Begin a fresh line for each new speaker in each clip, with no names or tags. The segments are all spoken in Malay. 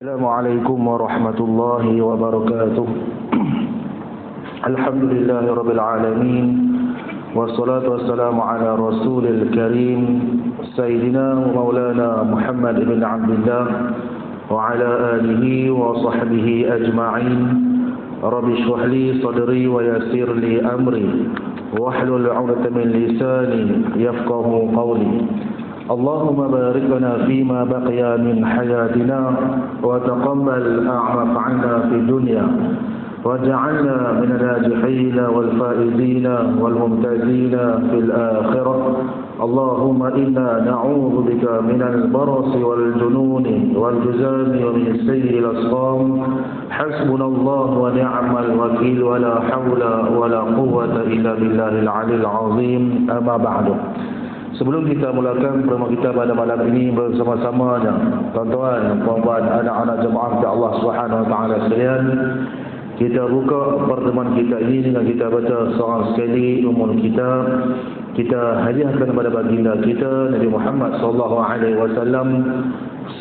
Assalamualaikum warahmatullahi wabarakatuh. Alhamdulillahirabbil alamin. Wassalatu wassalamu ala rasulil karim sayyidina wa maulana Muhammad ibn Abdullah wa ala alihi wa sahbihi ajma'in. Rabbi shrah li sadri wa yassir li amri wahlul 'uqdatam min lisani yafqahu qawli. اللهم بارك لنا فيما بقي من حياتنا وتقبل أعمق عنا في الدنيا وجعلنا من الناجحين والفائزين والممتازين في الآخرة. اللهم إنا نعوذ بك من البرص والجنون والجذام ومن سيء الأسقام. حسبنا الله ونعم الوكيل ولا حول ولا قوة إلا بالله العلي العظيم. أما بعد. Sebelum kita mulakan pertemuan kita pada malam ini bersama-samanya, tuan-tuan, puan-puan, anak-anak jemaah Allah Subhanahu wa taala sekalian, kita buka pertemuan kita ini dengan kita baca seorang sekali umul kita hadiahkan kepada baginda kita Nabi Muhammad sallallahu alaihi wasallam,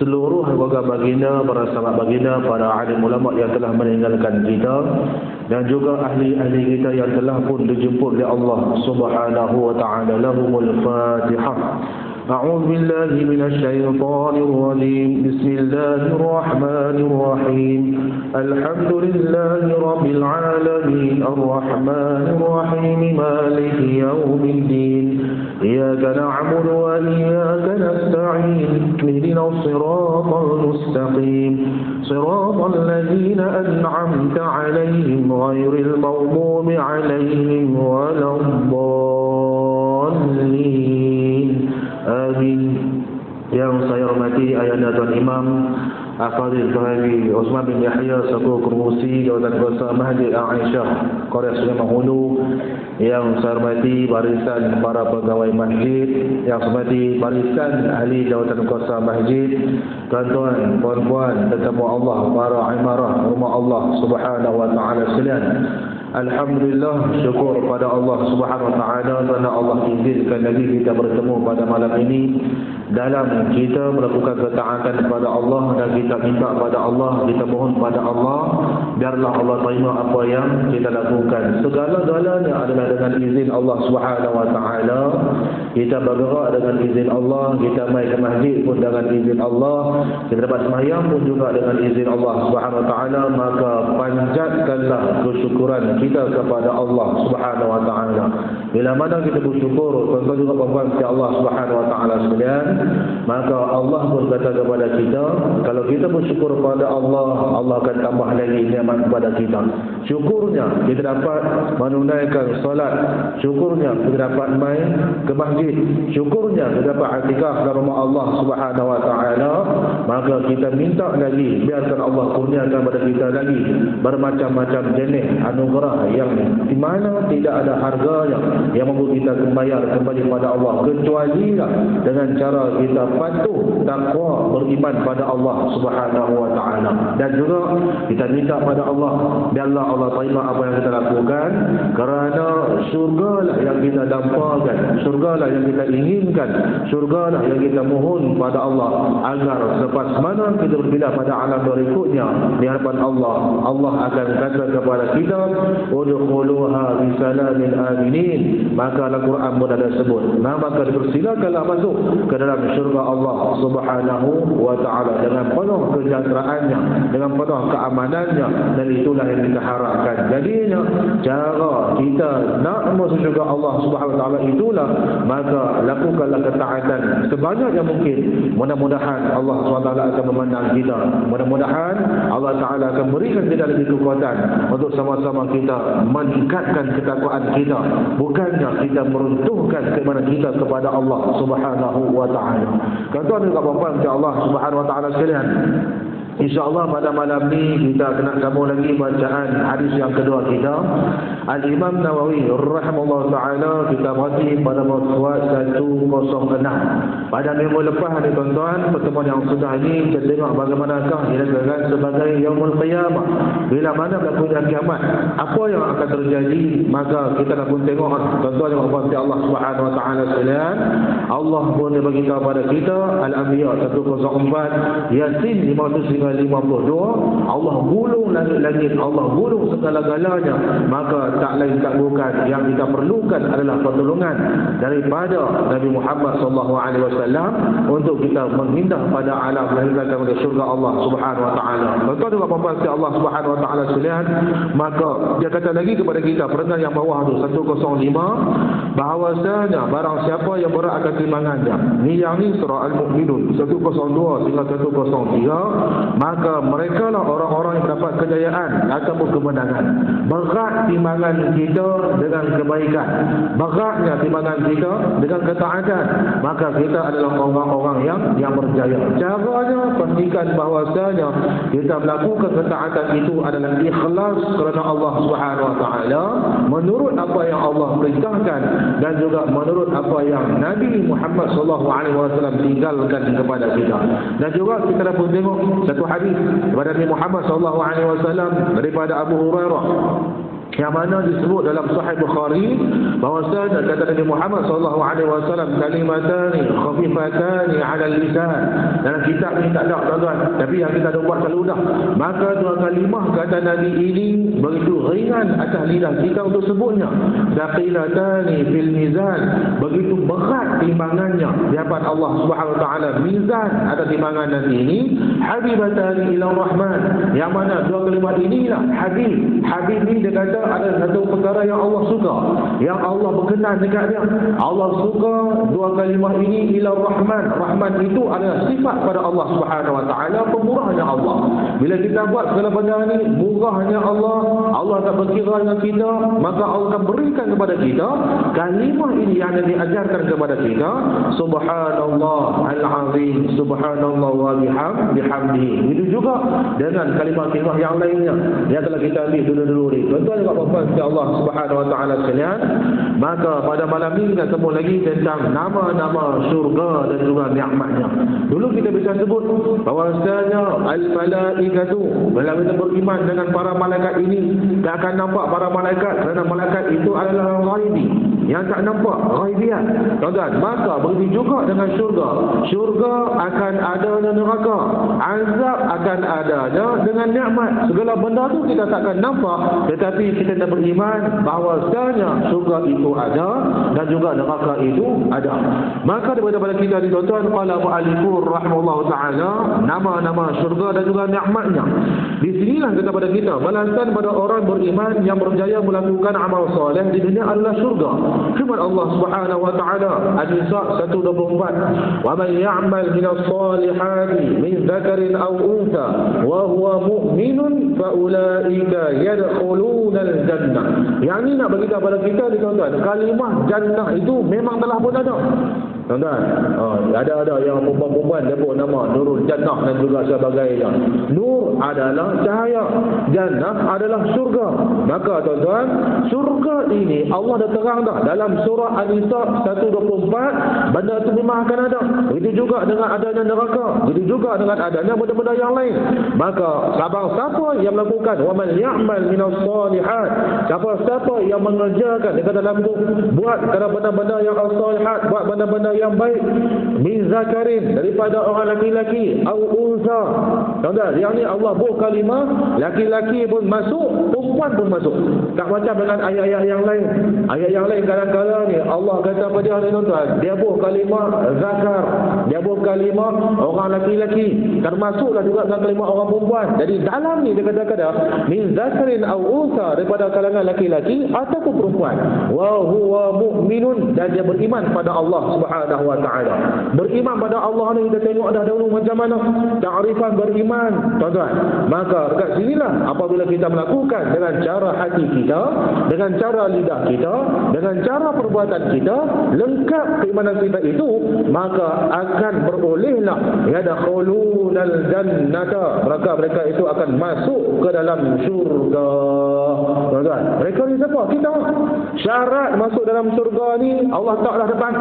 seluruh keluarga baginda, para sahabat baginda, para alim ulama yang telah meninggalkan kita, dan juga ahli-ahli kita yang telah pun dijemput oleh Allah Subhanahu wa taala. Lahumul Fatihah. A'udzu billahi minasy syaithanir rajim. Bismillahir rahmanir rahim. Alhamdulillahi rabbil alamin. Arrahmanir rahim. Maliki yaumiddin. Iyyaka na'budu wa iyyaka nasta'in. Ihdinas siratal mustaqim. Siratal ladzina an'amta 'alaihim ghairil maghdubi 'alaihim waladdallin. Amin. Yang saya hormati ayahanda Tuan Imam Al-Fadhil Sahabi Osman bin Yahya selaku Kerusi Jawatan Kuasa Masjid Aisyah Korea Sulaiman Hulu, yang saya hormati barisan para pegawai masjid, yang saya hormati barisan ahli Jawatan Kuasa Masjid, tuan-tuan, puan-puan, tetamu Allah, para imarah rumah Allah Subhanahu wa taala sekalian. Alhamdulillah, syukur pada Allah Subhanahu wa taala kerana Allah izinkan lagi kita bertemu pada malam ini dalam kita melakukan ketaatan kepada Allah, dan kita minta pada Allah, kita mohon pada Allah biarlah Allah terima apa yang kita lakukan. Segala-galanya adalah dengan izin Allah Subhanahu wa taala. Kita bergerak dengan izin Allah, kita mai ke masjid pun dengan izin Allah, kita dapat sembahyang pun juga dengan izin Allah Subhanahu wa taala. Maka panjatkanlah kesyukuran kita kepada Allah Subhanahu wa taala. Bila mana kita bersyukur, tuan-tuan juga puan-puan kepada Allah Subhanahu wa taala sekalian, maka Allah berkata kepada kita, kalau kita bersyukur kepada Allah, Allah akan tambah lagi nikmat kepada kita. Syukurnya kita dapat menunaikan solat, syukurnya kita dapat main ke masjid, syukurnya kita dapat i'tikaf dalam rumah Allah Subhanahu wa taala. Maka kita minta lagi, biarkan Allah kurniakan kepada kita lagi bermacam-macam jenis anugerah yang di mana tidak ada harganya, yang membuat kita membayar kembali pada Allah, kecuali dengan cara kita patuh, takwa, beriman pada Allah Subhanahu wa taala. Dan juga kita minta pada Allah, biarlah Allah terima apa yang kita lakukan, kerana syurgalah yang kita dampakan, syurgalah yang kita inginkan, syurgalah yang kita mohon pada Allah, agar selepas mana kita berpindah pada alam berikutnya di hadapan Allah, Allah akan kata kepada kita, udkhuluha bisalamin aminin. Maka Al-Quran pun ada sebut, maka dipersilakanlah masuk ke dalam syurga Allah Subhanahu wa taala dengan penuh kesejahteraannya, dengan penuh keamanannya, dan itulah yang kita harapkan. Jadinya cara kita nak masuk syurga Allah Subhanahu wa taala itulah, maka lakukanlah ketaatan sebanyak yang mungkin. Mudah-mudahan Allah SWT akan memandang kita, mudah-mudahan Allah Taala akan berikan kita lagi kekuatan untuk sama-sama kita meningkatkan ketakwaan kita, bukannya kita meruntuhkan keimanan kita kepada Allah Subhanahu wa taala. Tuan-tuan dan puan-puan Allah Subhanahu wa taala sekalian, InsyaAllah pada malam ni kita kena sambung lagi bacaan hadis yang kedua kita. Al-Imam Nawawi rahimahullah ta'ala, kita berhenti pada muat 106. Pada minggu lepas ni tuan-tuan, pertemuan yang sudah ini kita tengok bagaimanakah dikatakan sebagai Yaumul Qiyamah. Bila mana berlakunya kiamat, apa yang akan terjadi, maka kita nak pun tengok tuan-tuan yang berhenti Allah Subhanahu wa ta'ala sekalian. Allah pun beritahu pada kita Al-Anbiya 104, Yasin 559, dengan 52, Allah gulung langit-langit, Allah gulung segala-galanya, maka tak lain tak bukan yang kita perlukan adalah pertolongan daripada Nabi Muhammad SAW untuk kita menghindar pada alam lahir kepada syurga Allah Subhanahu wa taala. Tuan-tuan juga puan-puan Allah Subhanahu wa taala sekalian, maka dia kata lagi kepada kita peringkat yang bawah tu 105, bahawasanya barang siapa yang berat akan timbangannya. Ni yang ni surah Al-Mu'minun 102 hingga 103, maka mereka lah orang-orang yang mendapat kejayaan ataupun kemenangan. Berat timbangan kita dengan kebaikan, beratnya timbangan kita dengan ketaatan, maka kita adalah orang-orang yang berjaya. Caranya pastikan bahawasanya kita melakukan ketaatan itu adalah ikhlas kerana Allah Subhanahu wa taala, menurut apa yang Allah perintahkan dan juga menurut apa yang Nabi Muhammad SAW tinggalkan kepada kita. Dan juga kita dapat tengok satu hadis kepada Nabi Muhammad SAW daripada Abu Hurairah yang mana disebut dalam Sahih Bukhari bahwasanya kata Nabi Muhammad SAW, kalimatani khafifatani 'ala lisan. Dalam kitab ni tak ada tuan-tuan, tapi yang kita ada buat selalu dah. Maka dua kalimah kata Nabi ini begitu ringan atas lidah kita untuk sebutnya. Thaqilatani fil mizan, begitu berat timbangannya di hadapan Allah Subhanahu wa taala. Mizan ada timbangan nanti ini. Habibatani ila Rahman, yang mana dua kalimah inilah habib. Habib ni dia kata adalah satu perkara yang Allah suka, yang Allah berkenan dekat dia. Allah suka dua kalimah ini ila Rahman. Rahman itu adalah sifat pada Allah Subhanahu wa taala, pemurahnya Allah. Bila kita buat segala benda ni, murahnya Allah, Allah tak berkira dengan kita, maka Allah akan berikan kepada kita kalimah ini yang diajarkan kepada kita. Subhanallah al-azim, subhanallah wa bihamdihi. Itu juga dengan kalimah-kalimah yang lainnya yang telah kita ambil dulu-dulu ni. Tuan-tuan juga puan-puan Allah Subhanahu wa taala sekalian, maka pada malam ini kita sambung lagi tentang nama-nama syurga dan juga nikmatnya. Dulu kita bisa sebut bahawasanya al-malaikatu, bila kita beriman dengan para malaikat ini, kita akan nampak para malaikat kerana malaikat itu adalah ghaibi, yang tak nampak, ghaibiyat. Tuan-tuan, maka begitu juga dengan syurga. Syurga akan ada dan neraka, azab akan adanya dengan nikmat. Segala benda tu kita takkan nampak, tetapi kita dah beriman bahawasanya syurga itu ada dan juga neraka itu ada. Maka daripada kita ni tuan-tuan, qala mu'allifur rahimahullah taala, nama-nama syurga dan juga nikmatnya. Di sinilah kata pada kita, balasan pada orang beriman yang berjaya melakukan amal soleh di dunia adalah syurga. Firman Allah Subhanahu wa taala An-Nisa 124, wa man ya'mal minas solihati min dzakarin aw untha wa huwa mu'minun fa ulaika yadkhulunal jannah. Yang ni nak bagi kepada kita ni tuan-tuan, kalimah jannah itu memang telah pun ada. Tuan-tuan, ada yang perempuan-perempuan dia pun nama Nurul Jannah dan juga sebagainya. Nur adalah cahaya, jannah adalah syurga. Maka tuan-tuan, syurga ini Allah dah terang dah dalam surah An-Nisa 124, benda itu memang akan ada. Begitu juga dengan adanya neraka, begitu juga dengan adanya benda-benda yang lain. Maka siapa yang melakukan wa man ya'mal minas solihat, siapa yang mengerjakan dekat dalam tu, buat benda-benda yang as-solihat, buat benda-benda yang baik, min zakarin, daripada orang laki-laki, au unsa. Tuan-tuan, yang ni Allah buat kalimah, laki-laki pun masuk, perempuan pun masuk. Tak macam dengan ayat-ayat yang lain. Ayat yang lain kadang-kadang ni Allah kata pada dia tuan-tuan, dia buat kalimah zakar, dia buat kalimah orang laki-laki, termasuklah juga dengan kalimah orang perempuan. Jadi dalam ni dia kata-kata min zakarin au unsa, daripada kalangan laki-laki ataupun perempuan. Wa huwa mu'minun, dan dia beriman pada Allah Subhanahu wa taala. Beriman pada Allah ni kita tengok dah dahulu macam mana ta'rifan beriman, tuan-tuan. Maka dekat sinilah apabila kita melakukan dengan cara hati kita, dengan cara lidah kita, dengan cara perbuatan kita, lengkap keimanan kita itu, maka akan berolehlah yadkhulunal jannata, mereka itu akan masuk ke dalam syurga. Tuan-tuan, mereka ni siapa? Kita. Syarat masuk dalam syurga ni Allah Ta'ala depan,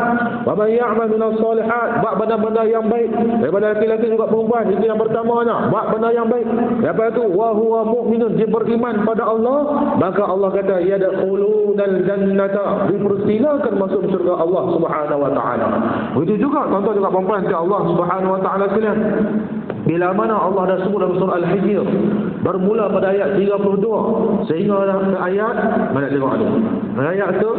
wa man ya'mal minas solihat, buat benda-benda yang baik, daripada laki-laki juga perempuan. Itu yang pertamanya, buat benda yang baik. Lepas itu wa huwa mu'minun, dia beriman pada Allah, maka Allah kata yadkhulunal jannata, dipersilakan masuk syurga Allah Subhanahu wa taala. Begitu juga tuan-tuan juga perempuan Allah Subhanahu wa taala sekalian. Bila mana Allah dah sebut dalam surah Al-Hijr, bermula pada ayat 32 sehingga ke ayat mana tengok ni. Ayat tu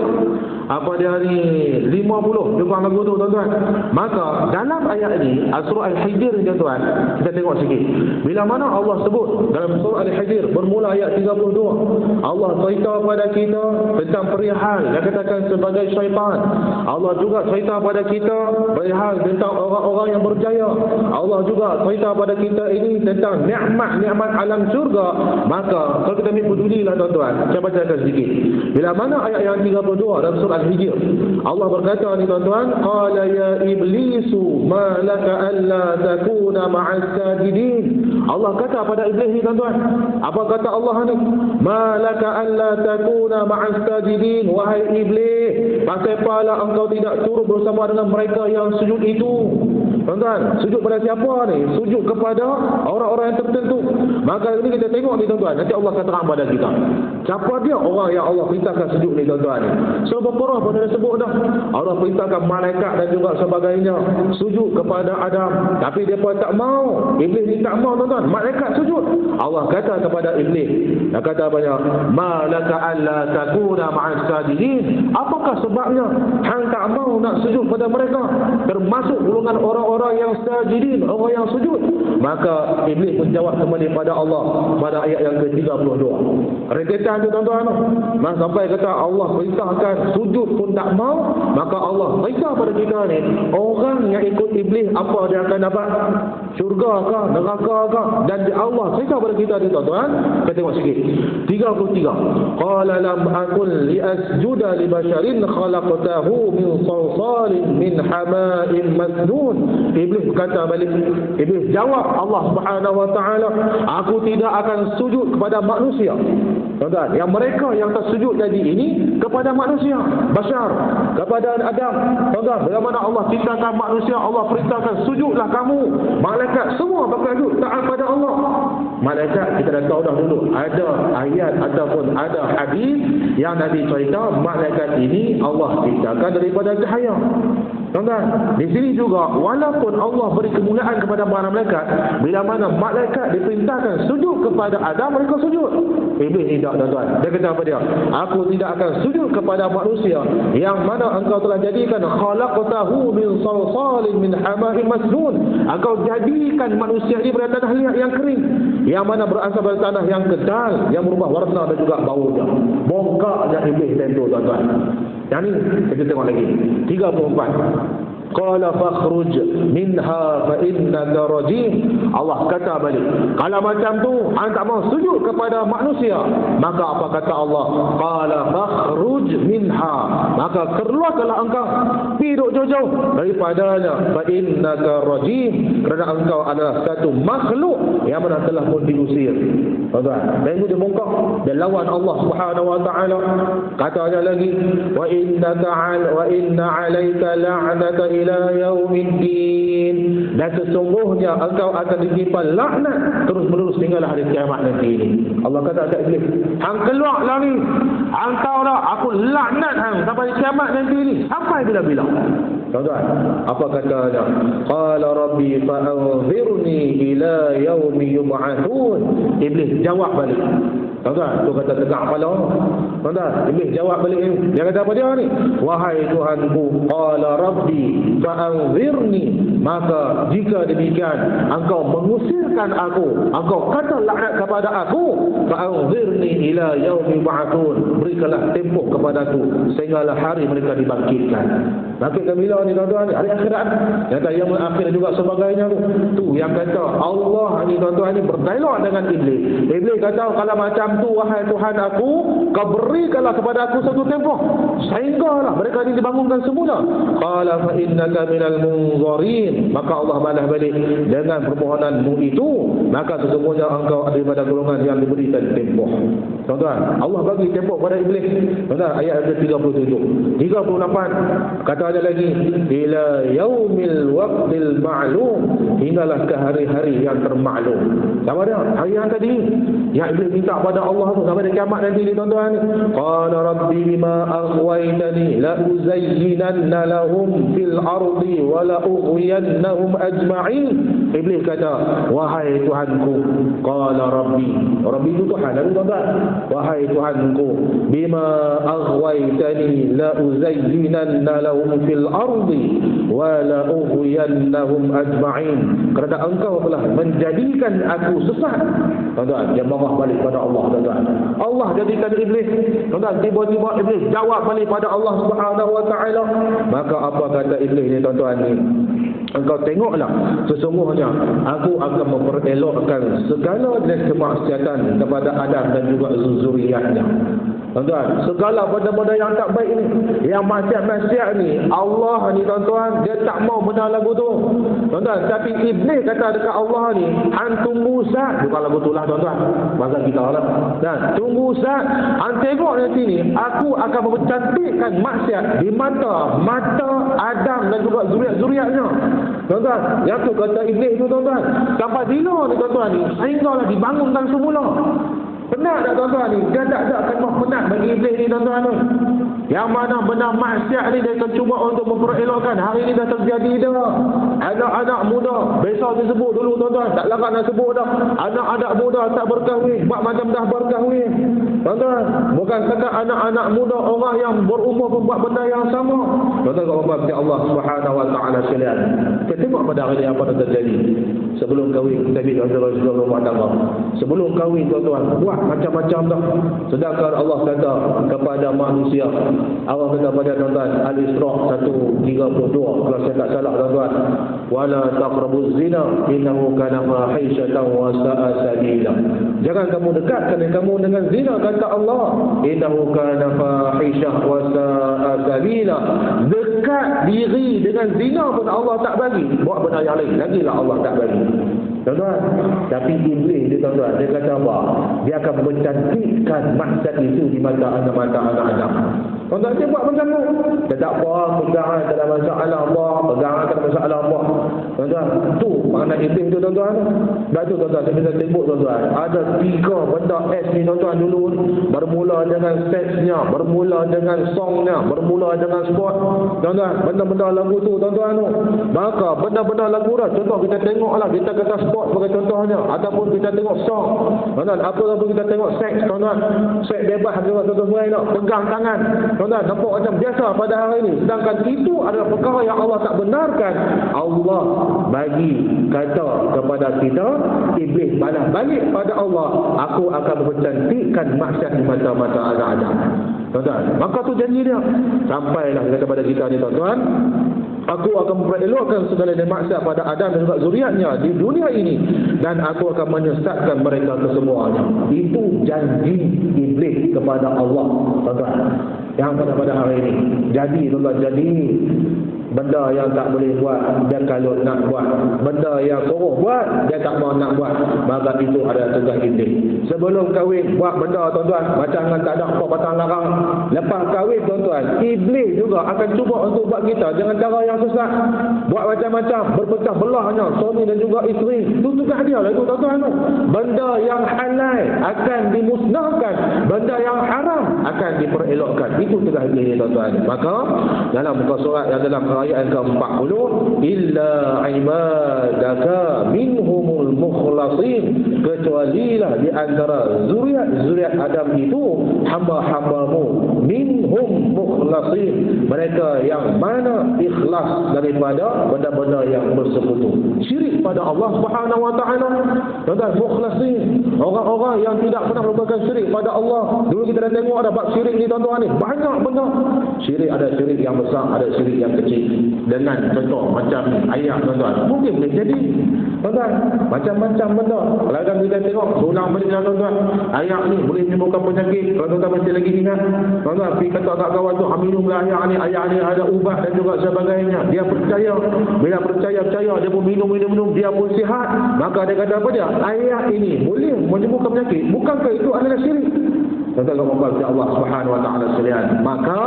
apa dia ni 50 lebih lagu tu tuan-tuan. Maka dalam ayat ni surah Al-Hijr ni tuan-tuan, kita tengok sikit. Bila mana Allah sebut dalam surah Al-Hijr bermula ayat 32, Allah cerita pada kita tentang perihal yang katakan sebagai syaitan. Allah juga cerita pada kita perihal tentang orang-orang yang berjaya. Allah juga cerita pada kita ini tentang nikmat-nikmat alam syurga. Maka kalau kita ambil pedulilah tuan-tuan, saya bacakan sedikit. Bila mana ayat yang 32 dalam surah Al-Hijr, Allah berkata ni tuan-tuan, qala ya iblisu ma laka alla takuna ma'as sajidin. Allah kata pada iblis ni tuan-tuan, apa kata Allah ni? Ma laka alla takuna ma'as sajidin, wahai iblis, pasal apalah engkau tidak turut bersama dengan mereka yang sujud itu. Tuan-tuan, sujud pada siapa ni? Sujud kepada orang-orang yang tertentu. Maka ini kita tengok ni tuan-tuan, nanti Allah akan terang pada kita. Siapa dia orang yang Allah perintahkan sujud ni tuan-tuan ni? So berperah pun dah sebut dah. Allah perintahkan malaikat dan juga sebagainya sujud kepada Adam. Tapi dia pun tak mau. Iblis ni tak mau tuan-tuan. Malaikat sujud. Allah kata kepada iblis, dia kata banyak, ma laka alla takuna ma'as sajidin. Apakah sebabnya hang tak mau nak sujud pada mereka, termasuk golongan orang-orang yang sajidin, orang yang sujud? Maka iblis menjawab kembali pada Allah pada ayat yang ke-32. Rentetan tu tuan-tuan. Maka sampai kata Allah perintahkan sujud pun tak mau, maka Allah perintah pada kita ni, orang yang ikut iblis apa dia akan dapat? Syurga kah, neraka kah? Dan Allah cerita pada kita ni tuan-tuan. Kita tengok sikit 33. Qala lam akul li asjuda li basharin khalaqtahu min salsalin min hama'in masnun. Iblis berkata balik, iblis jawab Allah Subhanahu wa taala, aku tidak akan sujud kepada manusia. Tuan-tuan, yang mereka yang tersujud tadi ini kepada manusia, bashar, kepada Adam. Tuan-tuan, bagaimana Allah ciptakan manusia, Allah perintahkan sujudlah kamu. Malaikat semua bakal sujud taat pada Allah. Malaikat kita dah tahu dah dulu, ada ayat ataupun ada hadis yang Nabi cerita malaikat ini Allah ciptakan daripada cahaya. Tuan-tuan, di sini juga walaupun Allah beri kemuliaan kepada para malaikat, bila mana malaikat diperintahkan sujud kepada Adam, mereka sujud. Iblis tidak tuan-tuan. Dia kata apa dia? Aku tidak akan sujud kepada manusia yang mana engkau telah jadikan khalaqtahu min salsalin min hama'in masnun. Engkau jadikan manusia ini pada tanah liat yang kering, yang mana berasal dari tanah yang kedal, yang berubah warna dan juga baunya. Bongkaknya iblis tentu tuan-tuan. Yang ni kita tengok lagi 34. Qala fakhruj minha fa innaka rajim. Allah kata balik, kalau macam tu hang tak mau sujud kepada manusia, maka apa kata Allah? Qala fakhruj minha, maka keluarlah engkau, pergi duduk jauh-jauh daripadanya. Fa innaka rajim, kerana engkau adalah satu makhluk yang mana telah pun diusir. Tuan-tuan, tengok dia bongkak, dia lawan Allah Subhanahu wa taala. Katanya lagi, wa inna 'alaika la'nata ila yaumiddin, dan sesungguhnya engkau akan ditimpa laknat terus menerus hinggalah hari kiamat nanti ini. Allah kata kat iblis, hang keluar lah ni, hang tahu dah aku laknat hang sampai kiamat nanti ini, sampai bila-bila. Tuan-tuan, apa katanya? Qala rabbi fa'anzirni ila yaumi yub'atsun. Iblis jawab balik. Tuan-tuan, tu kata tegak kepala. Tuan-tuan, iblis jawab balik ni. Dia kata apa dia ni? Wahai Tuhanku, qala rabbi fa'anzirni, maka jika demikian engkau mengusirkan aku, engkau kata laknat kepada aku, fa'anzirni ila yaumi yub'atsun, berikanlah tempoh kepadaku sehinggalah hari mereka dibangkitkan. Bangkitkan bila ni tuan-tuan? Hari akhirat. Yang kata yang akhir juga sebagainya tu yang kata Allah ni tuan-tuan ni berdialog dengan iblis. Iblis kata kalau macam tu wahai Tuhan aku, kau berikanlah kepada aku satu tempoh sehinggalah mereka ini dibangunkan semula. Qala fa innaka minal munzarin, maka Allah balas balik dengan permohonanmu itu maka sesungguhnya engkau daripada golongan yang diberikan tempoh. Tuan-tuan, Allah bagi tempoh pada iblis. Tuan-tuan, ayat 37, 38 kata ada lagi, ila yaumil waqtil ma'lum, hinggalah ke hari-hari yang termaklum. Sama dia hari yang tadi yang iblis minta pada Allah tu sampai kiamat nanti ni tuan-tuan. Qala rabbi bima aghwaytani la uzayyinanna lahum fil ardi wa la ughwiyannahum ajma'in. Iblis kata, wahai Tuhanku, qala rabbi itu Tuhan lalu tuan-tuan, wahai Tuhanku, bima aghwaytani la uzayyinanna lahum fil ardi wa la ughwiyannahum ajma'in. Kerana engkau telah menjadikan aku sesat. Tuan-tuan, dia marah balik pada Allah, tuan-tuan. Allah jadikan iblis, tuan-tuan, tiba-tiba iblis jawab balik pada Allah Subhanahu wa taala. Maka apa kata iblis ni tuan-tuan ni? Engkau tengoklah, sesungguhnya aku akan memperelokkan segala jenis kemaksiatan kepada Adam dan juga zuriatnya. Tuan-tuan, segala benda-benda yang tak baik ni, yang maksiat-maksiat ni, Allah ni tuan-tuan, dia tak mau benda lagu tu. Tuan-tuan, tapi iblis kata dekat Allah ni, hang tunggu sat, bukan lagu tu lah tuan-tuan, masa kita lah. Dan tunggu sat, hang tengok nanti ni, aku akan mempercantikkan maksiat di mata Adam dan juga zuriat-zuriatnya. Tuan-tuan, yang tu kata iblis tu tuan-tuan, sampai bila ni tuan-tuan ni, sehinggalah dibangunkan semula. Penat tak tuan-tuan ni? Dia tak ada kemah penat bagi iblis ni tuan-tuan ni. Yang mana benda maksiat ni dia akan cuba untuk memperelokkan. Hari ni dah terjadi dah. Anak-anak muda, besok disebut dulu tuan-tuan, tak larat nak sebut dah. Anak-anak muda tak berkahwin, buat macam dah berkahwin. Tuan-tuan, bukan kata anak-anak muda, orang yang berumur pun buat benda yang sama. Tuan-tuan, kalau Allah Subhanahu wa taala sekalian, kita tengok pada hari apa yang terjadi. Sebelum kahwin, kita biar rumah tangga. Sebelum kahwin tuan-tuan, buat macam-macam dah. Sedangkan Allah kata kepada manusia, Allah kata pada tuan-tuan, Al-Isra 132 kalau saya tak salah tuan-tuan, wala taqrabuz zina innahu kana fahishatan wa sa'a sabila. Jangan kamu dekatkan kamu dengan zina, kata Allah, innahu kana fahishah wa sa'a sabila. Dekat diri dengan zina pun Allah tak bagi, buat benda yang lain lagilah Allah tak bagi. Tuan-tuan, tapi iblis dia tuan-tuan, dia kata apa? Dia akan mencantikkan maksiat itu di mata anak-anak. Tuan-tuan, dia buat macam tu. Dia tak apa, pegangan tak ada masalah apa, pegangan tak ada masalah apa. Tuan-tuan, tu makna iblis tu tuan-tuan. Dah tu tuan-tuan, saya bisa sebut tuan-tuan, ada 3 benda S ni tuan-tuan dulu. Bermula dengan seksnya, bermula dengan songnya, bermula dengan sport. Tuan-tuan, benda-benda lagu tu tuan-tuan tu. Maka benda-benda lagu dah, contoh kita tengoklah, kita kata sport sebagai contohnya, ataupun kita tengok song. Tuan-tuan, apalagi kita tengok seks tuan-tuan. Seks bebas juga tuan-tuan nak pegang tangan. Tuan-tuan, nampak macam biasa pada hari ini. Sedangkan itu adalah perkara yang Allah tak benarkan. Allah bagi kata kepada kita, iblis balas balik pada Allah, aku akan mempercantikkan maksiat di mata-mata Adam. Tuan-tuan, maka tu janji dia. Sampailah kepada kita ni tuan-tuan, aku akan memperelokkan segala maksiat pada Adam dan juga zuriatnya di dunia ini, dan aku akan menyesatkan mereka kesemuanya. Itu janji iblis kepada Allah, tuan-tuan. Yang pada hari ini jadi tuan-tuan, jadi benda yang tak boleh buat, dia kalau nak buat. Benda yang suruh buat, dia tak mau nak buat. Maka itu adalah tugas iblis. Sebelum kahwin, buat benda tuan-tuan, macam tak ada apa batang larang. Lepas kahwin tuan-tuan, iblis juga akan cuba untuk buat kita dengan cara yang sesat. Buat macam-macam, berpecah belahnya suami dan juga isteri. Itu tugas dia lah itu tuan-tuan. Benda yang halal akan dimusnahkan, benda yang haram akan diperelokkan. Itu tugas iblis tuan-tuan. Maka dalam muka surat yang dalam ayat yang ke-40, illa ibadaka minhumul mukhlasin, kecualilah di antara zuriat Adam itu hamba-hambamu, minhum mukhlasin, mereka yang mana ikhlas daripada benda-benda yang bersekutu syirik pada Allah Subhanahu wa taala. Tuan-tuan, mukhlasin, orang-orang yang tidak pernah melakukan syirik pada Allah. Dulu kita dah tengok ada bab syirik ni tuan-tuan ni banyak benda. Syirik ada syirik yang besar, ada syirik yang kecil. Dengan contoh macam ayat tuan-tuan, mungkin boleh jadi tuan-tuan, macam-macam benda. Kalau kita tengok ulang balik tuan-tuan, ayat ni boleh menyembuhkan penyakit. Kalau tuan-tuan masih lagi ingat, tuan-tuan pergi kata kat kawan tu, minumlah ayat ni ada ubat dan juga sebagainya. Dia percaya, bila percaya dia pun minum, dia pun sihat. Maka dia kata apa dia? Ayat ini boleh menyembuhkan penyakit. Bukankah itu adalah syirik? Tuan-tuan kepada Allah Subhanahu wa taala sekalian, maka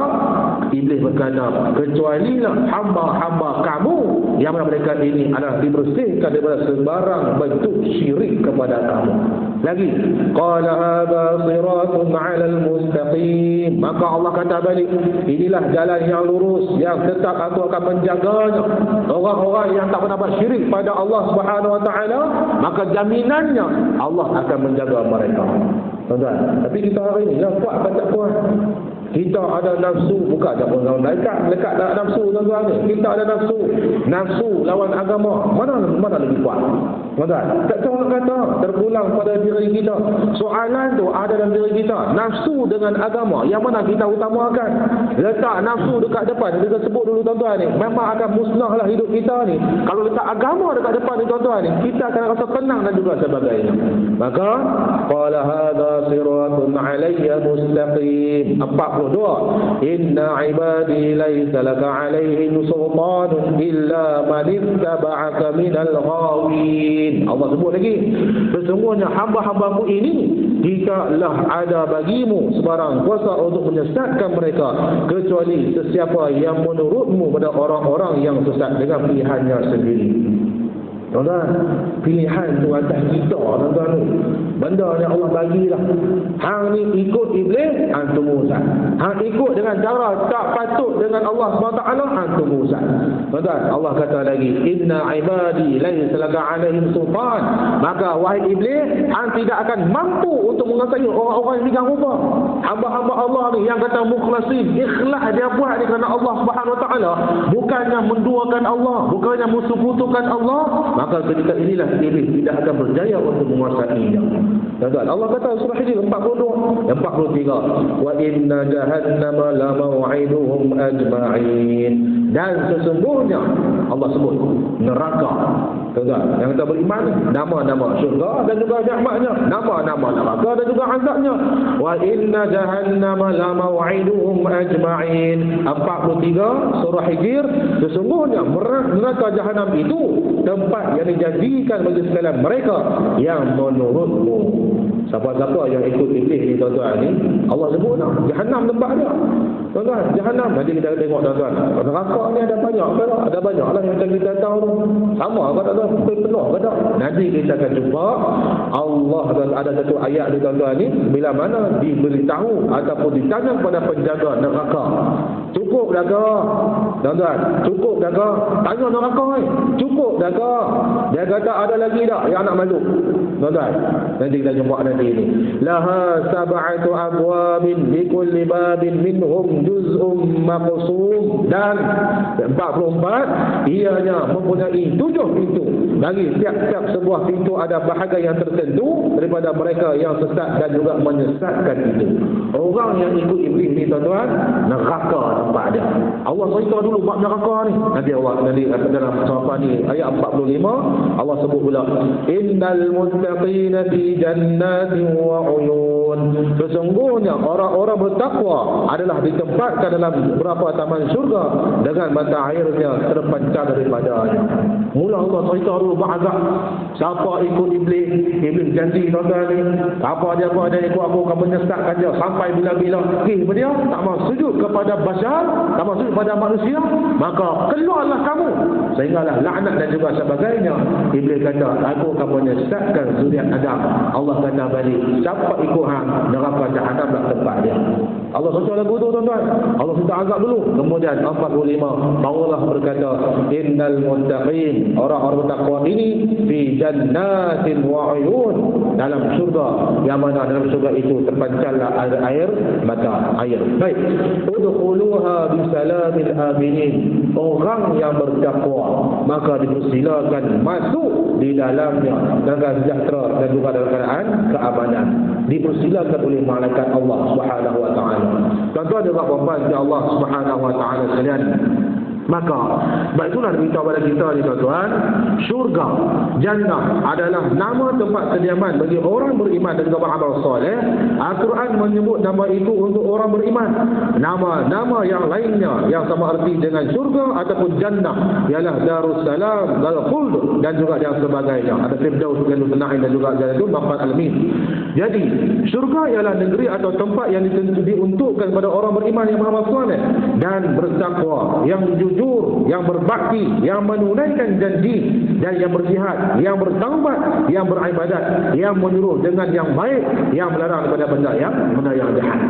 iblis berkata, kecualilah hamba-hamba kamu yang mana mereka ini adalah dibersihkan daripada sembarang bentuk syirik kepada kamu. Lagi, qala hadza siratun 'alal mustaqim. Maka Allah kata balik, inilah jalan yang lurus yang tetap aku akan menjaganya. Orang-orang yang tak pernah buat syirik pada Allah Subhanahu wa taala, maka jaminannya Allah akan menjaga mereka. Tuan-tuan, tapi kita hari ni yang kuat apa tak kuat? Kita ada nafsu, bukan tak pun lekat tak nafsu tuan-tuan ni. Kita ada nafsu lawan agama. Mana lebih kuat? Tuan-tuan, tak tahu nak kata, terpulang pada diri kita. Soalan tu ada dalam diri kita. Nafsu dengan agama, yang mana kita utamakan? Letak nafsu dekat depan, kita sebut dulu tuan-tuan ni, memang akan musnahlah hidup kita ni. Kalau letak agama dekat depan ni tuan-tuan ni, kita akan rasa tenang dan juga sebagainya. Maka qala hadza siratun 'alayya mustaqim. 42. Inna ibadi laysa laka 'alaihim sultanun illa man ittaba'aka minal ghawin. Allah sebut lagi, sesungguhnya hamba-hambaku ini tidaklah ada bagimu sebarang kuasa untuk menyesatkan mereka kecuali sesiapa yang menurutmu pada orang-orang yang sesat dengan pilihannya sendiri. Tuan-tuan, pilihan tu atas kita tuan-tuan. Benda yang Allah bagilah. Hang ni ikut iblis, antum musad. Hang ikut dengan cara tak patut dengan Allah SWT, antum musad. Tuan-tuan, Allah kata lagi, inna ibadi laysa laka 'alaihim sultan. Maka wahai iblis, hang tidak akan mampu untuk menguasai orang-orang yang pegang rupa. Hamba-hamba Allah ni yang kata mukhlasin, ikhlas dia buat ni kerana Allah Subhanahu wa taala, bukannya menduakan Allah, bukannya mensukutukan Allah. Maka ketika inilah iblis tidak akan berjaya untuk menguasainya. Tuan-tuan, Allah kata surah Hijr 43, wa inna jahannama la maw'iduhum ajma'in. Dan sesungguhnya Allah sebut neraka. Tuan-tuan, yang kita beriman, nama-nama syurga dan juga nikmatnya, nama-nama neraka dan juga azabnya. Wa inna jahannama la maw'iduhum ajma'in. 43 surah Hijr, sesungguhnya neraka jahanam itu tempat yang dijanjikan bagi sekalian mereka yang menurutmu. Siapa-siapa yang ikut iblis ni tuan-tuan ni, Allah sebut nak jahanam tempat dia. Tuan-tuan, jahanam nanti kita tengok tuan-tuan. Neraka ni ada banyak ke tak? Ada banyak lah yang kita tahu tu. Sama ke tak tuan? Penuh ke tak? Nanti kita akan jumpa Allah ada satu ayat ni tuan-tuan ni, bila mana diberitahu ataupun ditanya kepada penjaga neraka, cukup dah ke? Tuan-tuan, cukup dah ke? Tanya neraka ni, cukup dah ke? Dia kata ada lagi tak yang nak masuk? Tuan-tuan, nanti kita jumpa nanti ni. Laha sab'atu abwabin likulli babin minhum juz'um maqsum. Dan 44, ianya mempunyai 7 pintu. Bagi tiap-tiap sebuah pintu ada bahagian yang tertentu daripada mereka yang sesat dan juga menyesatkan itu. Orang yang ikut iblis ni tuan-tuan, neraka tempat dia. Allah cerita dulu bab neraka ni. Nanti Allah dalam surah ni ayat 45 Allah sebut pula, innal muttaqina fi jannatin wa uyun. Sesungguhnya orang-orang bertakwa adalah ditempatkan dalam beberapa taman syurga dengan mata airnya terpancar daripadanya. Mula Allah cerita dulu azab. Siapa ikut iblis janji tuan-tuan ni, apa dia ikut aku akan menyesatkan dia sampai bila-bila. Dia tak mau sujud kepada bashar, tak mau sujud kepada manusia, maka keluarlah kamu, sehinggalah laknat dan juga sebagainya. Iblis kata, aku akan menyesatkan zuriat Adam. Allah kata balik, siapa ikut hang, neraka jahanam lah tempat dia. Allah cerita lagu tu tuan-tuan. Allah cerita azab dulu. Kemudian 45 barulah berkata, innal muttaqin, orang-orang bertakwa ini fi jannatin wa uyun, dalam syurga, yang mana dalam syurga itu terpancarlah air mata air. Baik, udkhuluha bisalamin aminin. Orang yang bertakwa maka dipersilakan masuk di dalamnya dengan sejahtera dan juga dalam keadaan keamanan. dipersilakan oleh malaikat Allah Subhanahu wa taala. Tuan-tuan dan puan-puan Allah Subhanahu wa taala sekalian, maka sebab itulah beritahu kepada kita ni tuan-tuan, syurga, jannah adalah nama tempat kediaman bagi orang beriman dan juga beramal soleh. Al-Quran menyebut nama itu untuk orang beriman. Nama-nama yang lainnya yang sama arti dengan syurga ataupun jannah ialah Darussalam, Al-Khuld dan juga yang sebagainya. Ada Firdaus, Jannatun Na'im dan juga Jannatul Maqam Al-Amin. Jadi syurga ialah negeri atau tempat yang diuntukkan kepada orang beriman yang beramal soleh dan bertakwa, yang jujur, yang berbakti, yang menunaikan janji dan yang berjihad, yang bertaubat, yang beribadat, yang menyuruh dengan yang baik, yang melarang daripada benda yang jahat.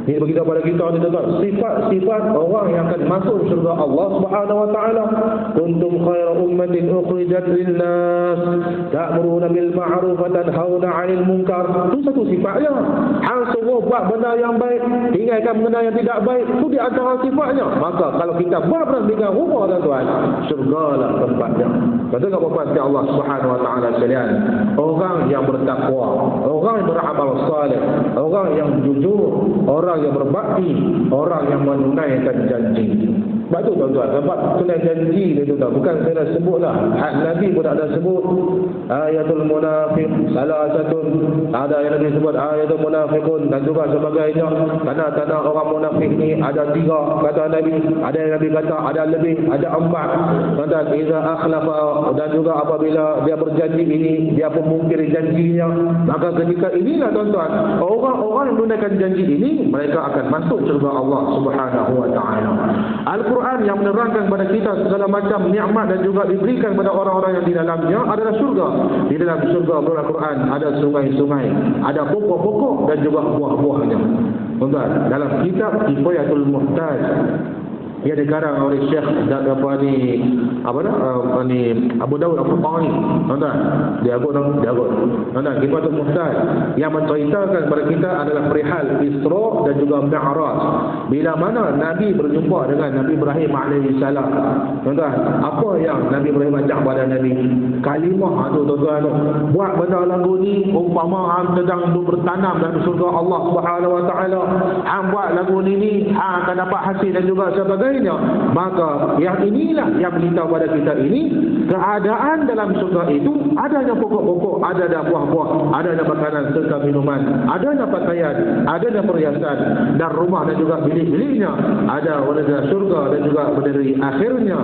Ini beritahu kepada kita ni tuan-tuan, sifat-sifat orang yang akan masuk syurga Allah Subhanahu wa taala. Kuntum khairu ummatin ukhrijat lin-nas ta'muruna bil ma'ruf wa tanhauna 'anil munkar. Itu satu sifatnya. Hang suruh buat benda yang baik, tinggalkan benda yang tidak baik. Itu di antara sifatnya. Maka kalau kita buat dengan rumah tuan-tuan, syurgalah tempatnya. Betul tak puan-puan Allah Subhanahu wa taala sekalian? Orang yang bertakwa, orang yang beramal saleh, orang yang jujur, orang yang berbakti, orang yang menunaikan janji. Sebab tu tuan-tuan, tempat tunai janji ni tuan-tuan, bukan saya dah sebutlah. Nabi pun ada sebut ayatul munafiq, salah satu ada yang Nabi sebut ayatul munafiqun dan juga sebagainya. Tanda-tanda orang munafik ni ada 3 kata Nabi. Ada yang Nabi kata ada lebih, ada 4. Tuan-tuan, iza akhlafa, dan juga apabila dia berjanji ini, dia pun mungkiri janjinya. Maka ketika inilah tuan-tuan, orang-orang yang menunaikan janji ini, mereka akan masuk syurga Allah Subhanahu wa taala. Al-Quran yang menerangkan kepada kita segala macam nikmat dan juga diberikan kepada orang-orang yang di dalamnya adalah syurga. Di dalam syurga Al-Quran ada sungai-sungai, ada pokok-pokok dan juga buah-buahnya. Tuan-tuan, dalam kitab Kifayatul Muhtaj yang dikarang oleh Syekh Abu Dawud Al-Qurani, tuan-tuan, dia agut. Tuan-tuan, Kifayatul Muhtaj yang menceritakan kepada kita adalah perihal Isra dan juga Mi'raj. Bila mana Nabi berjumpa dengan Nabi Ibrahim alaihi salam. Tuan-tuan, apa yang Nabi Ibrahim ajak pada Nabi? Kalimah tu tuan-tuan, buat benda lagu ni umpama hang sedang bertanam dalam syurga Allah Subhanahu wa taala. Hang buat lagu ni hang akan dapat hasil dan juga sebagainya. Maka yang inilah yang beritahu pada kita ini, keadaan dalam syurga itu adanya pokok-pokok, adanya buah-buah, adanya makanan serta minuman, adanya pakaian, adanya perhiasan dan rumah dan juga bilik-biliknya, ada warga syurga dan juga berdiri akhirnya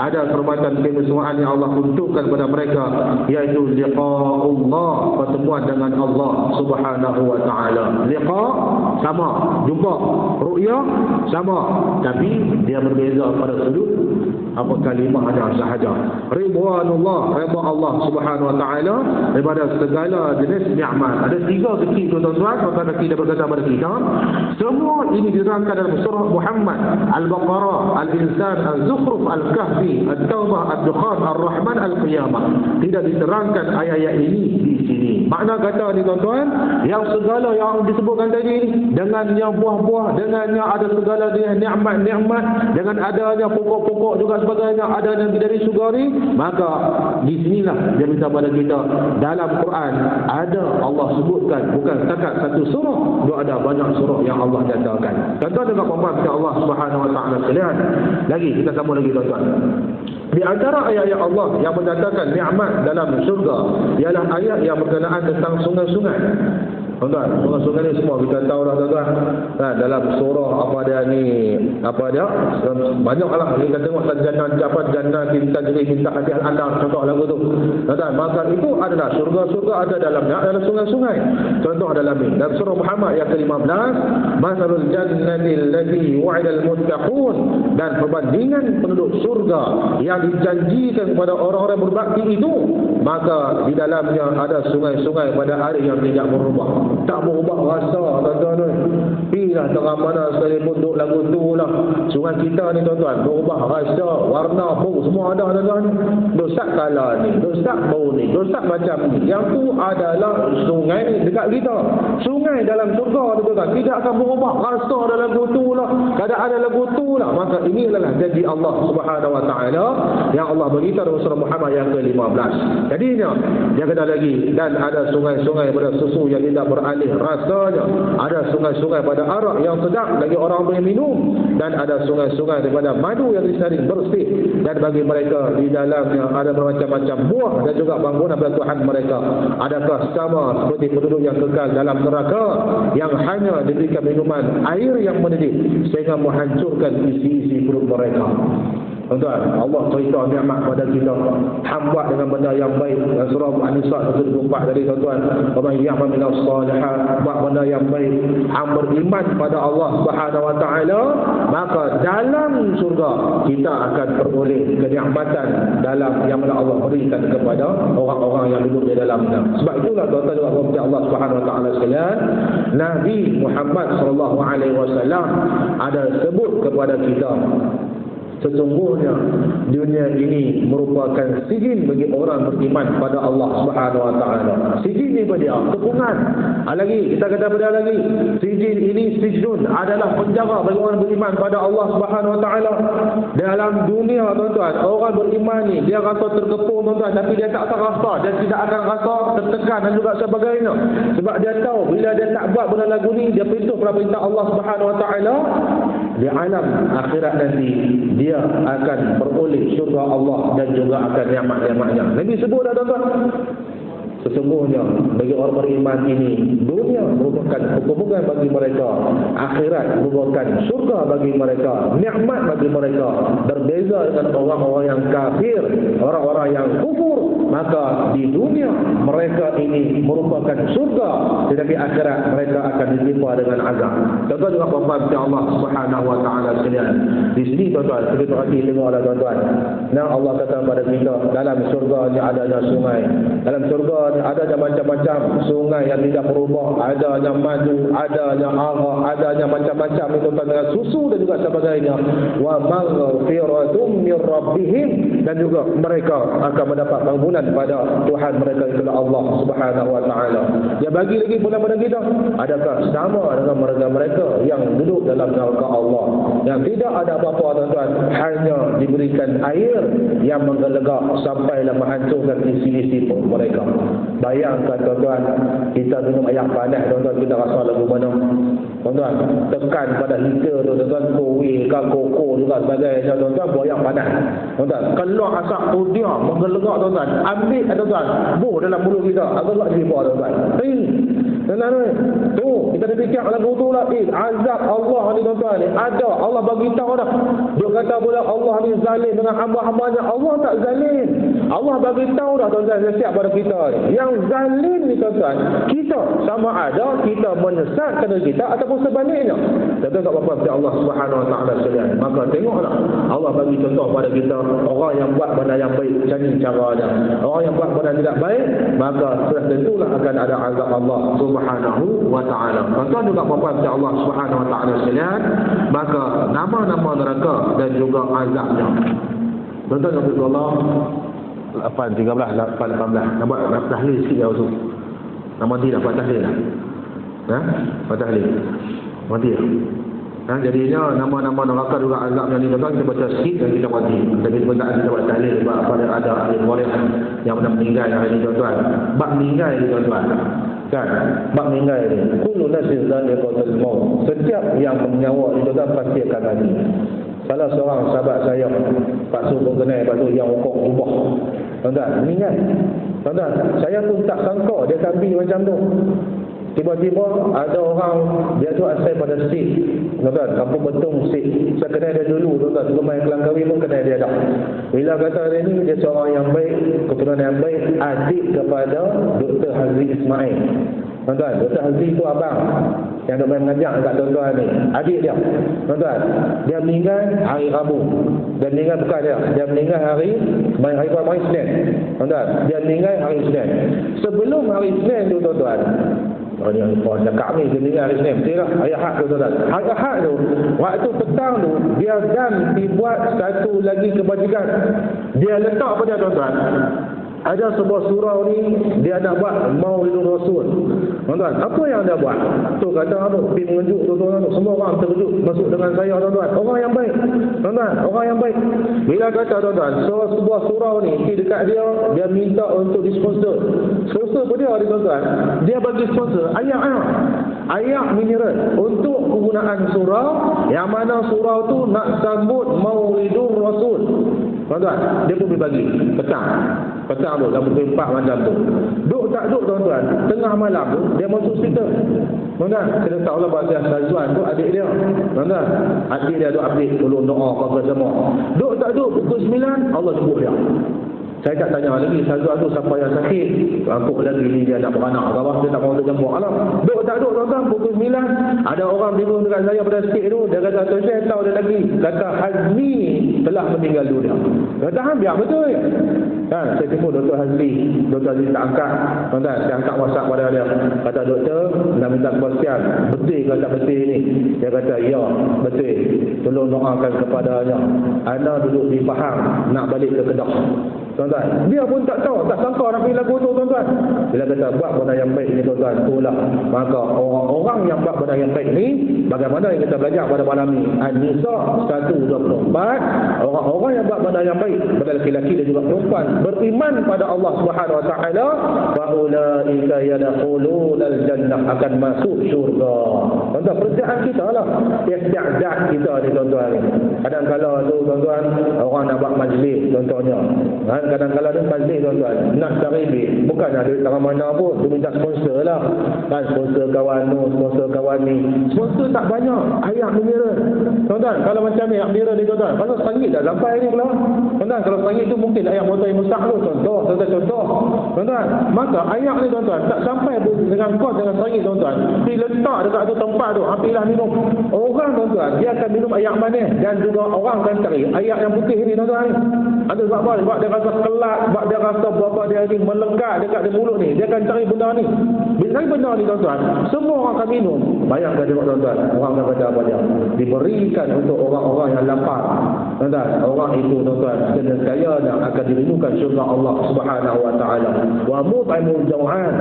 ada perbuatan kemesuaan yang Allah untukkan kepada mereka, yaitu liqa'ullah, pertemuan dengan Allah Subhanahu wa taala. Liqa sama, jumpa, ru'yah sama, tapi dia berbeza pada sudut apa kalimahnya sahaja. Ridwanullah, redha Allah Subhanahu wa taala daripada segala jenis nikmat. Ada 3 kecil tuan-tuan, maka kita berkata kepada kita, semua ini diterangkan dalam surah Muhammad, Al-Baqarah, Al-Insan, Al-Zukhruf, Al-Kahfi, At-Taubah, Ad-Dukhan, Ar-Rahman, Al-Qiyamah. Tidak diterangkan ayat-ayat ini di sini. Makna kata ni tuan-tuan, yang segala yang disebutkan tadi dengan yang buah-buah, dengan yang ada segala dia nikmat-nikmat, dengan adanya pokok-pokok juga sebagainya, adanya bidari sugari, maka di sinilah dia minta pada kita, dalam Quran ada Allah sebutkan, bukan setakat satu surah, dia ada banyak surah yang Allah nyatakan. Tuan-tuan dengan puan-puan Allah Subhanahu wa taala sekalian, lagi kita sambung lagi tuan-tuan. Di antara ayat-ayat Allah yang menyatakan nikmat dalam syurga ialah ayat yang berkenaan tentang sungai-sungai. Tuan-tuan, sungai-sungai ni semua kita tahu dah tuan-tuan. Dalam surah apa dia ni, apa dia? Banyaklah kita tengok jannah kita jadi minta hati al-andar, contoh lagu tu. Tuan-tuan, maka itu adalah syurga-syurga ada dalamnya adalah sungai-sungai. Contoh dalam ni, dalam surah Muhammad yang ke-15, masalul jannati allati wa'idal muttaqun, dan perbandingan penduduk surga yang dijanjikan kepada orang-orang berbakti itu, maka di dalamnya ada sungai-sungai pada hari yang tidak berubah. Tak berubah rasa tuan-tuan. Bila tengah mana sekalipun duduk lagu tu lah. Sungai kita ni tuan-tuan, berubah rasa, warna, bau, semua ada tuan-tuan. Dosak kala ni, dosak bau ni, dosak macam ni. Yang tu adalah sungai dekat kita. Sungai dalam surga tuan-tuan, tidak akan berubah rasa dalam lagu tu lah, keadaan dalam lagu tu lah. Maka ini adalah janji Allah Subhanahu wa taala yang Allah beritahu dalam surah Muhammad yang ke-15. Jadinya dia kata lagi, dan ada sungai-sungai pada susu yang tidak beralih rasanya, ada sungai-sungai pada arak yang sedap bagi orang boleh minum, dan ada sungai-sungai daripada madu yang disaring bersih, dan bagi mereka di dalamnya ada bermacam-macam buah dan juga bangunan pada Tuhan mereka. Adakah sama seperti penduduk yang kekal dalam neraka yang hanya diberikan minuman air yang mendidih sehingga menghancurkan isi-isi perut mereka? Tuan-tuan, Allah cerita nikmat pada kita, hamba dengan benda yang baik. Dan surah An-Nisa 124 tadi tuan-tuan, wa may ya'mal minas shalihat, buat benda yang baik, hamba beriman pada Allah Subhanahu wa taala, maka dalam surga kita akan peroleh kenikmatan dalam yang mana Allah berikan kepada orang-orang yang duduk di dalamnya. Sebab itulah tuan-tuan dan puan Allah Subhanahu wa taala sekalian, Nabi Muhammad sallallahu alaihi wasallam ada sebut kepada kita, sesungguhnya dunia ini merupakan sijin bagi orang beriman pada Allah Subhanahu wa taala. Sijin ni apa dia? Kepungan. Lagi kita kata pada lagi, sijin ini, sijnun adalah penjara bagi orang beriman pada Allah Subhanahu wa taala. Dalam dunia tuan-tuan, orang beriman ni dia rasa terkepung tuan-tuan, tapi dia tak terasa, dia tidak akan rasa tertekan dan juga sebagainya. Sebab dia tahu bila dia tak buat benda lagu ni, dia patuh pada perintah Allah Subhanahu wa taala, di alam akhirat nanti dia akan beroleh syurga Allah dan juga akan nikmat-nikmatnya. Nabi sebut dah tuan-tuan, sesungguhnya bagi orang beriman ini, dunia merupakan kepungan bagi mereka, akhirat merupakan syurga bagi mereka, nikmat bagi mereka. Berbeza dengan orang-orang yang kafir, orang-orang yang kufur, maka di dunia mereka ini merupakan syurga, tetapi akhirat mereka akan ditimpa dengan azab. Tuan-tuan juga paham Allah Subhanahu wa taala sekalian. Di sini tuan-tuan, kita hati tengoklah tuan-tuan. Nah, Allah kata kepada kita, dalam syurga ni adanya sungai. Dalam syurga ni adanya macam-macam sungai yang tidak berubah, adanya madu, adanya arak, adanya macam-macam itu dengan susu dan juga sebagainya. Wa maghfiratum mir rabbihim, dan juga mereka akan mendapat ampunan pada Tuhan mereka, itulah Allah Subhanahu wa taala. Dia bagi lagi pula pada kita, adakah sama dengan mereka yang duduk dalam neraka Allah yang tidak ada apa-apa tuan-tuan, hanya diberikan air yang menggelegak sampailah menghancurkan isi-isi perut mereka. Bayangkan tuan-tuan, kita minum air panas tuan-tuan, kita rasa lagu mana tuan-tuan, tekan pada heater tuan-tuan, kowe ke koko juga sebagainya tuan-tuan, buah panas tuan-tuan, keluar asap pudia menggelegak tuan-tuan, ambil tuan-tuan, buh dalam mulut kita, agak-agak jadi buah tuan-tuan. Tuan-tuan, tu kita dah fikir lagu tu lah, azab Allah ni tuan-tuan ni ada, Allah bagi tahu dah. Dia kata pula Allah ni zalim dengan hamba-hambanya. Allah tak zalim, Allah bagi tahu dah tuan-tuan, siap pada kita ni. Yang zalim ni tuan-tuan, kita sama ada kita menyesatkan kita ataupun sebaliknya. Tuan-tuan tak apa-apa pada Allah Subhanahu wa taala sekalian. Maka tengoklah, Allah bagi contoh pada kita, orang yang buat benda yang baik macam ni caranya, orang yang buat benda tidak baik, maka sudah tentulah akan ada azab Allah Subhanahu wa taala. Tuan-tuan juga apa-apa pada Allah Subhanahu wa taala sekalian, maka nama-nama neraka dan juga azabnya. Tuan-tuan dan puan Allah, 8, 13, 8, 18. Nampak tahlil sikit dah tu. Nama dia dapat tahlil dah. Dapat tahlil. Mati dah. Jadinya nama-nama neraka juga azabnya ni tuan-tuan, kita baca sikit dan kita mati. Tapi sebentar kita buat tahlil sebab pada ada ahli waris yang pernah meninggal hari ni tuan-tuan. Bab meninggal ni tuan-tuan. Kan? Bab meninggal ni. Kullu nafsin dha'iqatul maut. Setiap yang bernyawa ni tuan-tuan pasti akan mati. Salah seorang sahabat saya, Pak Su kenal, Pak Su yang hukum ubah. Tuan-tuan, meninggal. Tuan-tuan, saya pun tak sangka dia kambi macam tu. Tiba-tiba ada orang, dia tu asal pada Sik. Tuan-tuan, kampung Betung Sik. Saya kenal dia dulu tuan-tuan, sebelum main Kelangkawi pun kenal dia dah. Bila kata dia ni, dia seorang yang baik, keturunan yang baik, adik kepada Dr. Hazri Ismail. Tuan-tuan, Dr. Hazri tu abang yang duk main mengajar dekat tuan-tuan ni, adik dia. Tuan-tuan, dia meninggal hari Rabu. Dia meninggal bukan dia meninggal hari Isnin. Tuan-tuan, dia meninggal hari Isnin. Sebelum hari Isnin tu tuan-tuan, orang kami dia meninggal hari Isnin, betul tak? Hari Ahad tu tuan-tuan. Hari Ahad tu, waktu petang tu, dia dan dibuat satu lagi kebajikan. Dia letak pada tuan-tuan, ada sebuah surau ni dia nak buat Maulidur Rasul. Tuan-tuan, apa yang dia buat? Tu kata apa? Pergi menunjuk tuan-tuan, semua orang terkejut masuk dengan saya tuan-tuan. Orang yang baik. Tuan-tuan, orang yang baik. Bila kata tuan-tuan, sebuah surau ni pergi dekat dia minta untuk disponsor. Sponsor pun dia tuan-tuan. Dia bagi sponsor air mineral untuk penggunaan surau yang mana surau tu nak sambut Maulidur Rasul. Tuan-tuan, dia pun bagi petang tu, dalam pukul 4 macam tu. Duk tak duk tuan-tuan, tengah malam tu dia masuk hospital. Tuan-tuan, kita tahu lah bahasa Syazwan tu adik dia. Tuan-tuan, adik dia tu update tolong doa apa semua. Duk tak duk pukul 9 Allah sembuh dia. Saya tak tanya lagi Syazwan tu siapa yang sakit. Aku lagi ni dia nak beranak ke apa, dia tak mahu terjemput. Alam, duk tak duk tuan-tuan, pukul 9 ada orang bingung dekat saya pada sikit tu. Dia kata, tu saya tahu dia lagi. Kata Hazmi telah meninggal dunia. Kata biar betul ya. Kan, saya tengok Dr. Hazmi tak angkat. Tuan-tuan, saya angkat WhatsApp pada dia. Kata doktor, nak minta kepastian. Betul ke tak betul ni? Dia kata, ya, betul. Tolong doakan kepadanya. Ana duduk di Pahang, nak balik ke Kedah. Tuan-tuan, dia pun tak tahu, tak sangka nak pergi lagu tu tuan-tuan. Bila kata buat benda yang baik ni tuan-tuan, itulah. Maka orang-orang yang buat benda yang baik ni, bagaimana yang kita belajar pada malam ni? An-Nisa 124, orang-orang yang buat benda yang baik, pada lelaki-lelaki dan juga perempuan, beriman pada Allah Subhanahu Wa Taala, fa ulaika yadkhulunal jannah, akan masuk syurga. Tuan-tuan, percayaan kita lah, istiadat kita ni tuan-tuan. Kadang-kadang tu tuan-tuan, orang nak buat majlis contohnya. Kadang-kadang ada majlis tuan-tuan nak cari duit, bukan ada duit tangan mana pun, dia minta sponsor lah kan, sponsor kawan tu, sponsor kawan ni. Sponsor tak banyak, air mineral tuan-tuan. Kalau macam ni air mineral ni tuan-tuan, pasal sangit dah sampai ni pula tuan-tuan. Kalau sangit tu mungkin air motor yang besar tu contoh tuan-tuan. Maka air ni tuan-tuan tak sampai dengan kos dengan sangit tuan-tuan, dia letak dekat tu tempat tu, ambillah minum. Orang tuan-tuan, dia akan minum air manis, dan juga orang akan cari air yang putih ni tuan-tuan. Ada sebab apa? Sebab dia rasa kelak, sebab dia rasa berapa dia ni melekat dekat di mulut ni, dia akan cari benda ni. Bila cari benda ni tuan-tuan, semua orang akan minum. Bayangkan tengok tuan-tuan, orang akan kata apa dia? Diberikan untuk orang-orang yang lapar. Tuan-tuan, orang itu tuan-tuan senantiasa akan dirindukan syurga Allah Subhanahu Wa Taala. Wa mut'imul jau'an.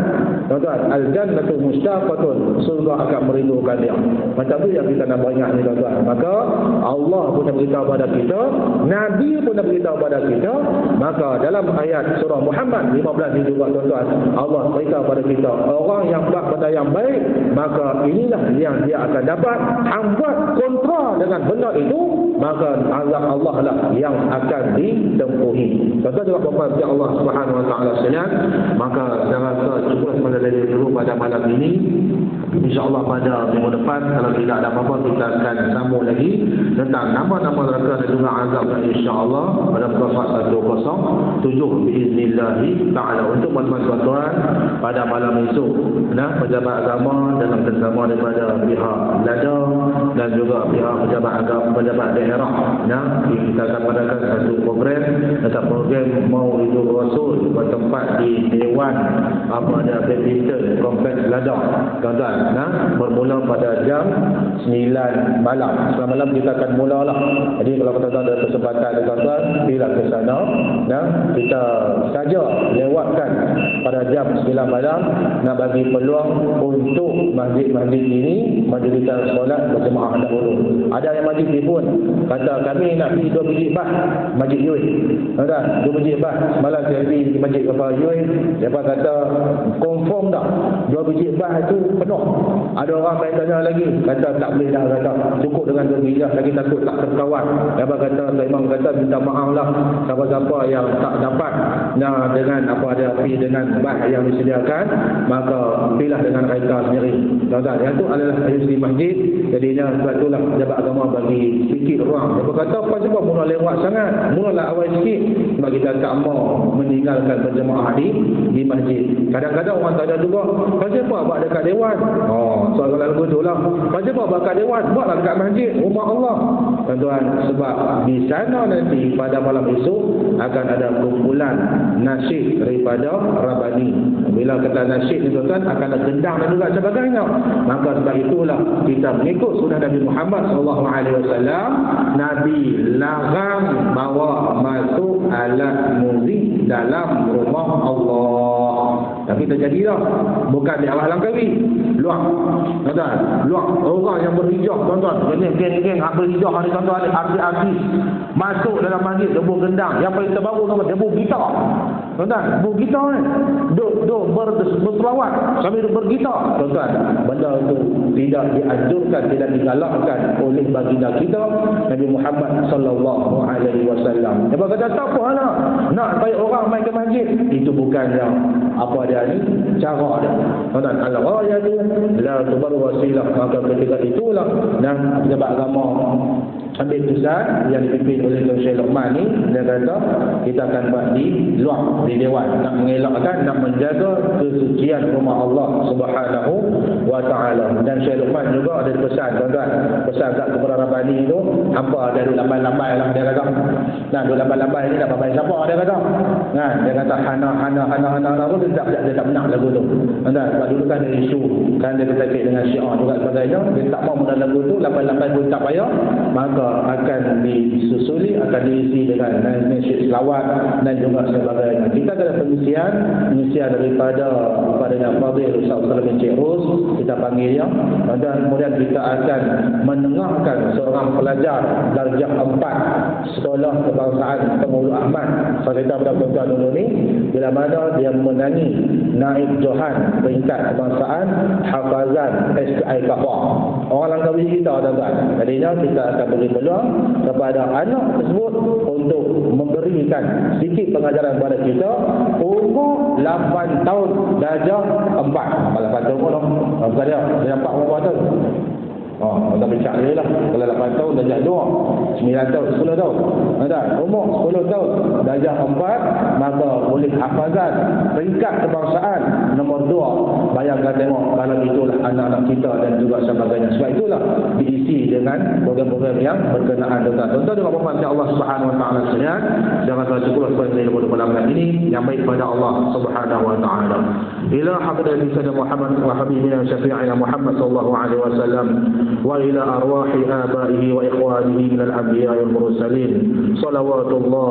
Tuan-tuan, al-jannatu mushtaqatun, surga akan merindukan dia. Macam tu yang kita nak banyak ni tuan-tuan. Maka Allah pun nak beritahu pada kita, Nabi pun nak beritahu pada kita. Maka dalam ayat surah Muhammad 15 ni juga tuan-tuan, Allah beritahu pada kita, orang yang buat benda yang baik, maka inilah yang dia akan dapat. Hang buat kontra dengan benda itu, maka azab Allah lah yang akan ditempuhi. Tuan-tuan juga bapak Allah Subhanahu Wa Taala sekalian, maka saya rasa cukup pada dari dulu pada malam ini. InsyaAllah pada minggu depan, kalau tidak ada apa-apa, kita akan sambung lagi tentang nama-nama neraka dan juga azab, insyaAllah pada surat 107 biiznillahi ta'ala. Untuk tuan-tuan pada malam esok, pejabat agama dalam kerjasama daripada pihak LADA dan juga pihak pejabat agama, pejabat daerah, kita akan mengadakan satu program Maulidur Rasul bertempat di Dewan Badminton Kompleks LADA tuan-tuan, bermula pada jam 9 malam. Selamat malam kita akan mulalah. Jadi kalau tuan-tuan ada kesempatan tuan-tuan, pergilah ke sana. Kita saja lewatkan pada jam 9 malam, nak bagi peluang untuk masjid-masjid ini menjadikan solat berjemaah dahulu. Ada yang masjid ni pun kata kami nak pergi 2 biji bah Masjid Yui. Tuan-tuan, 2 biji bah. Semalam saya pergi di Masjid Kepala Yui, dia kata confirm dah 2 biji bah itu penuh. Ada orang main tanya lagi, kata tak boleh dah, kata cukup dengan 2 biji lagi, takut tak terkawal. Dia kata, Imam kata minta maaf lah siapa-siapa yang tak dapat dengan apa dia pergi dengan bah yang disediakan, maka pilih dengan kereta sendiri. Tuan-tuan, yang itu adalah di masjid. Jadinya sebab itulah jabat agama bagi sikit ruang. Dia berkata apa sebab mula lewat sangat, mulalah awal sikit, sebab kita tak mau meninggalkan berjemaah di masjid. Kadang-kadang orang tanya juga, kenapa buat dekat dewan? Soal lagu tu lah, kenapa buat dekat dewan? Buatlah dekat masjid, rumah Allah. Tuan-tuan, sebab di sana nanti pada malam esok akan ada kumpulan nasyid daripada Rabani. Bila kata nasyid ni tuan-tuan, akan ada gendang dan juga sebagainya. Maka sebab itulah apabila kita mengikut sunnah Nabi Muhammad SAW, Nabi larang bawa masuk alat muzik dalam rumah Allah. Tapi terjadilah, bukan di awal langkawi, luak, tuan-tuan, luak orang yang berhijrah, tuan-tuan, geng-geng berhijrah ni, tuan-tuan, artis-artis masuk dalam masjid, debur gendang, yang paling terbaru, tuan-tuan, debur gitar, tuan-tuan, debur gitar ni, duk berselawat sambil bergitar, tuan-tuan. Benda itu tidak dianjurkan, tidak digalakkan oleh baginda kita Nabi Muhammad sallallahu alaihi wasallam. Dia kata tak apa nak supaya orang main ke masjid, itu bukannya apa dia ni, cara dia, tuan-tuan. Al-ghayatu la tubar wasilah. Maka ketika itulah dan pejabat agama ambil keputusan yang dipimpin oleh Tuan Syekh Luqman ni, dia kata kita akan buat di luar, di dewan, nak mengelakkan, nak menjaga kesucian rumah Allah Subhanahu wa taala. Dan Syekh Luqman juga ada pesan, tuan-tuan, pesan kat kepada Rabbani tu, hampa ada duk lambai-lambai lah, dia kata. Nah, duk lambai-lambai ni tak lambai siapa, dia kata. Nah, dia kata hana tu dia tak menang lagu tu. Tuan-tuan, sebab dulu kan ada isu, kan dia terkait dengan Syiah juga sebagainya, dia tak mau menang lagu tu, lambai-lambai pun tak payah, maka akan disusuli, akan diisi dengan nasyid selawat dan juga sebagainya. Kita ada pengisian daripada yang Fadil Ustaz Salim Encik Ros, kita panggil dia, dan kemudian kita akan menengahkan seorang pelajar darjah 4 Sekolah Kebangsaan Pengulu Ahmad Sarita Budak-budak dulu ni, bila mana dia menangi naib Johan peringkat kebangsaan hafazan SPI Kahwa, orang Langkawi kita, tuan-tuan. Jadinya kita akan beri peluang kepada anak tersebut untuk memberikan sedikit pengajaran kepada kita. Umur 8 tahun darjah 4. 8 tahun pun bukan dia 4 umur tu. Kita bincang dia lah. Kalau 8 tahun darjah 2, 9 tahun, 10 tahun. Umur 10 tahun darjah 4, maka boleh hafazan peringkat kebangsaan nombor 2. Bayangkan tengok kalau itulah anak-anak kita dan juga sebagainya. Sebab itulah diisi dengan program-program yang berkenaan dengan tuan-tuan dengan rahmat Allah Subhanahu wa taala sekalian. Jangan salah cukup seperti saya pada malam ini yang baik pada Allah Subhanahu wa taala. Ila hadrati Sayyidina Muhammad wa habibina syafi'ina Muhammad sallallahu alaihi wasallam wa ila arwahi abaihi wa ikhwanihi minal anbiya'i wal mursalin. Salawatullah